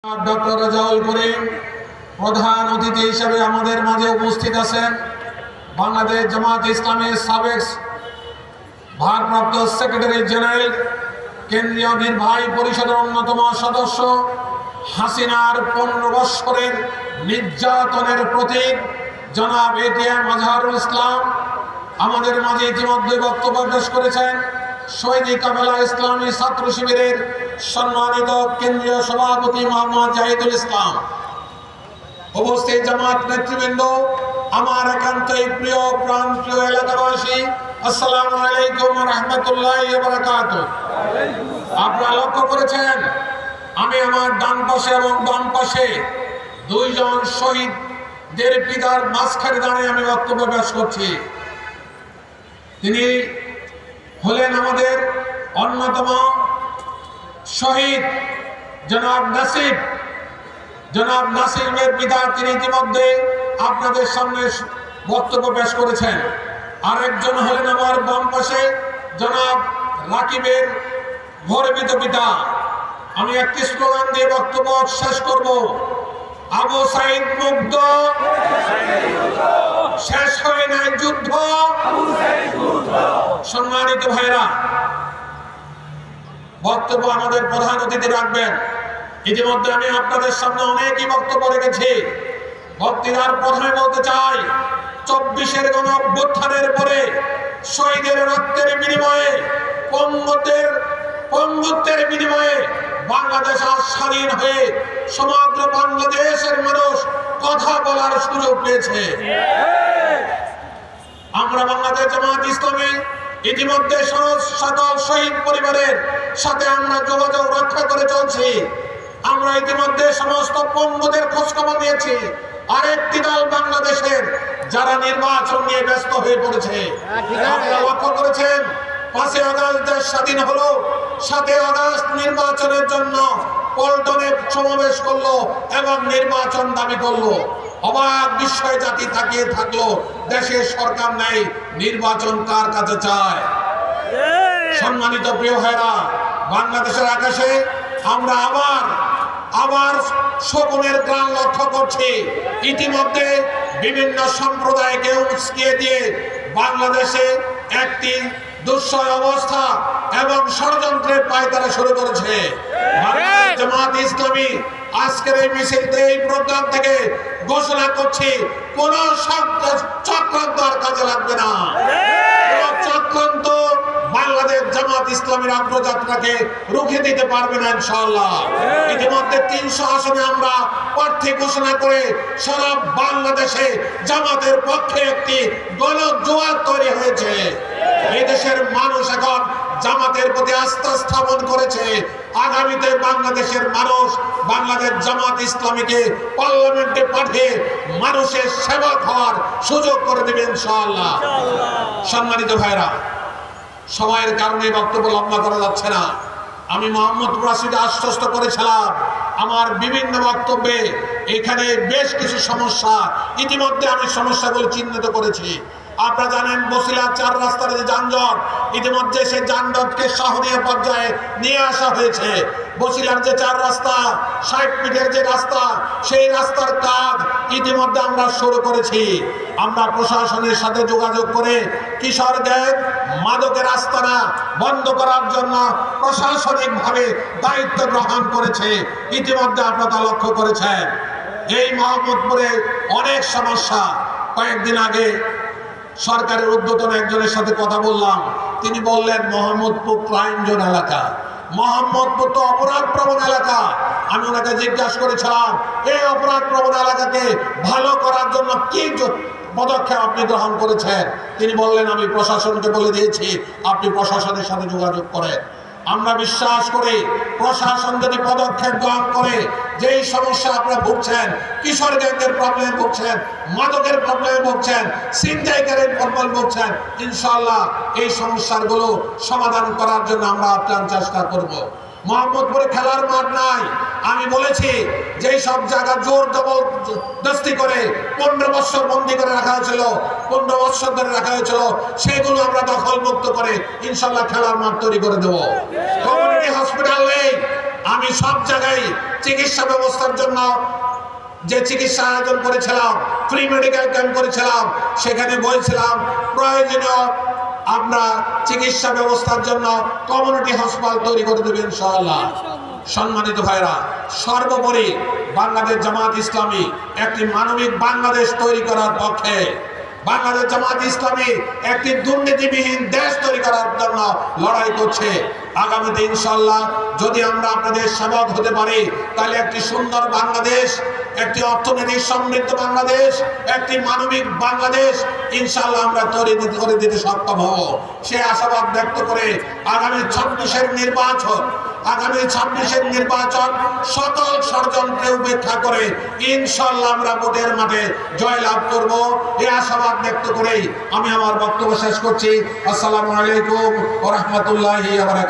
Doctor Rajaul করিম প্রধান অতিথি হিসেবে আমাদের মাঝে উপস্থিত আছেন। বাংলাদেশ জামাত ইসলামের সাবেক ভারপ্রাপ্ত সেক্রেটারি জেনারেল, কেন্দ্রীয় নির্বাহী পরিষদের অন্যতম সদস্য, হাসিনার 15 বৎসরের নির্যাতনের প্রতীক জনাব এটিএম আজহারুল ইসলাম আমাদের মাঝে ইতিমধ্যে বক্তব্য পেশ করেছেন। শহীদ কাফেলা ইসলামী ছাত্র শিবিরের সম্মানিত কেন্দ্রীয় সভাপতি মোহাম্মদ জাহিদুল ইসলাম, উপস্থিত জামাত নেতৃবৃন্দ, আমার একান্তই প্রিয় প্রাণপ্রিয় এলাকাবাসী, আসসালামু আলাইকুম ওয়া রাহমাতুল্লাহি ওয়া বারাকাতুহু। আপনারা লক্ষ্য করেছেন আমি আমার ডান পাশে এবং বাম পাশে দুইজন শহীদদের পিতার মাঝখানে দাঁড়িয়ে আমি বক্তব্য পেশ করছি। তিনি হলেন আমাদের অন্যতম শহীদ জনাব নাসিমের পিতা। তিনি ইতিমধ্যে আপনাদের সামনে বক্তব্য পেশ করেছেন। আরেকজন হলেন আমার বাম পাশে জনাব রাকিবের গর্বিত পিতা। আমি একটি স্লোগান দিয়ে বক্তব্য শেষ করব। আবু সাইদ মুগ্ধ, শেষ হয় না যুদ্ধ। সম্মানিত ভাইরা, বক্তব্য আমাদের প্রধান অতিথি রাখবেন। ইতিমধ্যে আমি আপনাদের সামনে অনেকই বক্তব্য রেখেছি। বক্তৃতার প্রথমে বলতে চাই, 24-এর গণঅভ্যুত্থানের পরে শহীদের রক্তের বিনিময়ে, পঙ্গুত্বের বিনিময়ে বাংলাদেশ আজ স্বাধীন হয়ে সমগ্র বাংলাদেশের মানুষ কথা বলার সুযোগ পেয়েছে। আমরা বাংলাদেশ জামাত ইসলামী ইতিমধ্যে সকল শহীদ পরিবারের সাথে আমরা যোগাযোগ রক্ষা করে চলছি। আমরা ইতিমধ্যে সমস্ত পঙ্গুদের খোঁজখবর নিয়েছি। আরেকটি দল বাংলাদেশের যারা নির্বাচন নিয়ে ব্যস্ত হয়ে পড়েছে। আপনারা লক্ষ্য করেছেন 5 আগস্ট দেশ স্বাধীন হলো, 7 আগস্ট নির্বাচনের জন্য পল্টনে সমাবেশ করলো এবং নির্বাচন দাবি করলো। অবাক বিস্ময় জাতি তাকিয়ে থাকলো। দেশের সরকার নেই, নির্বাচন কার কাছে চায়? সম্মানিত প্রিয় ভাইরা, বাংলাদেশের আকাশে আমরা আবার শকুনের গ্রাম লক্ষ্য করছি। ইতিমধ্যে বিভিন্ন সম্প্রদায়কে উস্কিয়ে দিয়ে বাংলাদেশে একটি দুঃসহ অবস্থা এবং ষড়যন্ত্রের পায়তারা শুরু করেছে। বাংলাদেশ জামাত ইসলামী আজকের এই মিছিলতে, এই প্রোগ্রাম থেকে ঘোষণা করছি, কোন চক্রান্ত আর কাজে লাগবে না। চক্রান্ত বাংলাদেশ জামাত ইসলামের অগ্রযাত্রাকে রুখে দিতে পারবে না ইনশাআল্লাহ। ইতিমধ্যে 300 আসনে আমরা প্রার্থী ঘোষণা করে সারা বাংলাদেশে জামাতের পক্ষে একটি গণজোয়ার তৈরি হয়েছে। এই দেশের মানুষ এখন জামাতের প্রতি আস্থা স্থাপন করেছে। আগামীতে বাংলাদেশের মানুষ বাংলাদেশ জামাত ইসলামীকে পার্লামেন্টে পাঠিয়ে মানুষের সেবা হওয়ার সুযোগ করে দেবে ইনশাআল্লাহ। সম্মানিত ভাইরা, সময়ের কারণে বক্তব্য লম্বা করা যাচ্ছে না। আমি মোহাম্মদপুর আসিতে আশ্বস্ত করেছিলাম আমার বিভিন্ন বক্তব্যে এখানে বেশ কিছু সমস্যা, ইতিমধ্যে আমি সমস্যাগুলো চিহ্নিত করেছি। আপনারা জানেন বসিলা 4 রাস্তার যে যানজট, ইতিমধ্যে সেই যানজটকে শহরীয় পর্যায়ে নিয়ে আসা হয়েছে। বসিলার যে 4 রাস্তা, 60 ফিটের যে রাস্তা, সেই রাস্তার কাজ ইতিমধ্যে আমরা শুরু করেছি। আমরা প্রশাসনের সাথে যোগাযোগ করে কিশোর গ্যাং, মাদকের আস্তানা বন্ধ করার জন্য প্রশাসনিকভাবে দায়িত্ব গ্রহণ করেছে। ইতিমধ্যে আপনারা লক্ষ্য করেছেন এই মোহাম্মদপুরে অনেক সমস্যা। কয়েকদিন আগে সরকারের ঊর্ধ্বতন একজনের সাথে কথা বললাম। তিনি বললেন মোহাম্মদপুর ক্রাইম জোন এলাকা, মোহাম্মদপুর তো অপরাধ প্রবণ এলাকা। আমি ওনাকে জিজ্ঞাসা করেছিলাম, এই অপরাধ প্রবণ এলাকাকে ভালো করার জন্য কি পদক্ষেপ আপনি গ্রহণ করেছেন? তিনি বললেন, আমি প্রশাসনকে বলে দিয়েছি, আপনি প্রশাসনের সাথে যোগাযোগ করেন। আমরা বিশ্বাস করি প্রশাসন যদি পদক্ষেপ গ্রহণ করে, যেই সমস্যা আপনারা ভুগছেন, কিশোর গ্যাংয়ের প্রবলেম ভুগছেন, মাদকের প্রবলেম ভুগছেন, ছিনতাইকারীর প্রবলেম ভুগছেন, ইনশাআল্লাহ এই সমস্যাগুলো সমাধান করার জন্য আমরা আপ্রাণ চেষ্টা করব। মোহাম্মদপুরে খেলার মাঠ নাই। আমি বলেছি যে সব জায়গা জোর জবরদস্তি করে 15 বছর বন্দী করে রাখা হয়েছিল, 15 বছর ধরে রাখা হয়েছিল, সেগুলো আমরা দখল মুক্ত করে ইনশাআল্লাহ খেলার মাঠ তৈরি করে দেব। কমিউনিটি হসপিটাল নেই, আমি সব জায়গায় চিকিৎসা ব্যবস্থার জন্য যে চিকিৎসা আয়োজন করেছিলাম, ফ্রি মেডিকেল ক্যাম্প করেছিলাম, সেখানে বলছিলাম প্রয়োজনীয় আমরা চিকিৎসা ব্যবস্থার জন্য কমিউনিটি হাসপাতাল তৈরি করে দেবেন ইনশাআল্লাহ। সম্মানিত ভাইরা, সর্বোপরি বাংলাদেশ জামাত ইসলামী একটি মানবিক বাংলাদেশ তৈরি করার পক্ষে। বাংলাদেশ জামাত ইসলামী একটি দুর্নীতিবিহীন দেশ তৈরি করার জন্য লড়াই করছে। আগামীতে ইনশাআল্লাহ যদি আমরা আপনাদের সেবক হতে পারি, তাহলে একটি সুন্দর বাংলাদেশ, একটি অর্থনৈতিক সমৃদ্ধ বাংলাদেশ, একটি মানবিক বাংলাদেশ ইনশাআল্লাহ আমরা তৈরি করে দিতে সক্ষম হব। সে আশাবাদ ব্যক্ত করে আগামী 26-এর নির্বাচন সকল ষড়যন্ত্রে উপেক্ষা করে ইনশাআল্লাহ আমরা ভোটের মাঠে জয়লাভ করব, এই আশাবাদ ব্যক্ত করেই আমি আমার বক্তব্য শেষ করছি। আসসালামু আলাইকুম ওয়া রাহমাতুল্লাহি ওয়া বারাকাতুহু।